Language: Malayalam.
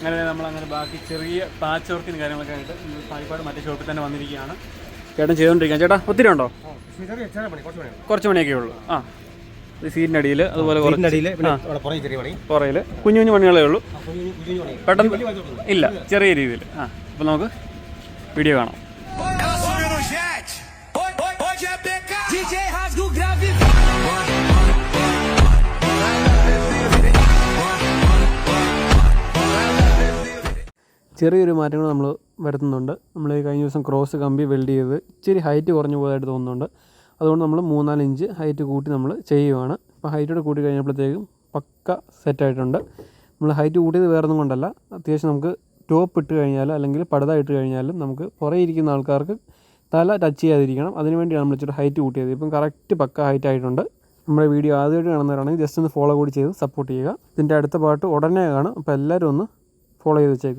അങ്ങനെ നമ്മളങ്ങനെ ബാക്കി ചെറിയ പാച്ച് വർക്കിന് കാര്യങ്ങളൊക്കെ ആയിട്ട് പാലക്കാട് മറ്റേ ഷോപ്പിൽ തന്നെ വന്നിരിക്കുകയാണ്. ചേട്ടൻ ചെയ്തുകൊണ്ടിരിക്കുകയാണ്. ചേട്ടാ ഒത്തിരി ഉണ്ടോ? കുറച്ച് മണിയൊക്കെ ഉള്ളൂ. ആ, സീറ്റിൻ്റെ അടിയിൽ അതുപോലെ പുറയിൽ കുഞ്ഞു കുഞ്ഞു പണികളേ ഉള്ളൂ. പെട്ടെന്ന് ഇല്ല, ചെറിയ രീതിയിൽ. ആ, അപ്പോൾ നമുക്ക് വീഡിയോ കാണാം. ചെറിയൊരു മാറ്റങ്ങൾ നമ്മൾ വരുത്തുന്നുണ്ട്. നമ്മൾ കഴിഞ്ഞ ദിവസം ക്രോസ് കമ്പി വെൽഡ് ചെയ്ത് ഇച്ചിരി ഹൈറ്റ് കുറഞ്ഞു പോയതായിട്ട് തോന്നുന്നുണ്ട്. അതുകൊണ്ട് നമ്മൾ 3-4 ഇഞ്ച് ഹൈറ്റ് കൂട്ടി നമ്മൾ ചെയ്യുവാണ്. അപ്പോൾ ഹൈറ്റോടെ കൂട്ടി കഴിഞ്ഞപ്പോഴത്തേക്കും പക്ക സെറ്റായിട്ടുണ്ട്. നമ്മൾ ഹൈറ്റ് കൂട്ടിയത് വേറൊന്നും കൊണ്ടല്ല, അത്യാവശ്യം നമുക്ക് ടോപ്പ് ഇട്ട് കഴിഞ്ഞാൽ അല്ലെങ്കിൽ പടുത ഇട്ട് കഴിഞ്ഞാലും നമുക്ക് പുറകെ ഇരിക്കുന്ന ആൾക്കാർക്ക് തല ടച്ച് ചെയ്യാതിരിക്കണം. അതിനുവേണ്ടിയാണ് നമ്മൾ ഇച്ചിരി ഹൈറ്റ് കൂട്ടിയത്. ഇപ്പം കറക്റ്റ് പക്ക ഹൈറ്റ് ആയിട്ടുണ്ട്. നമ്മുടെ വീഡിയോ ആദ്യമായിട്ട് കാണുന്നവരാണെങ്കിൽ ജസ്റ്റ് ഒന്ന് ഫോളോ കൂടി ചെയ്ത് സപ്പോർട്ട് ചെയ്യുക. ഇതിൻ്റെ അടുത്ത പാർട്ട് ഉടനെ കാണും. അപ്പോൾ എല്ലാവരും ഒന്ന് ഫോളോ ചെയ്ത് വെച്ചേക്കുക.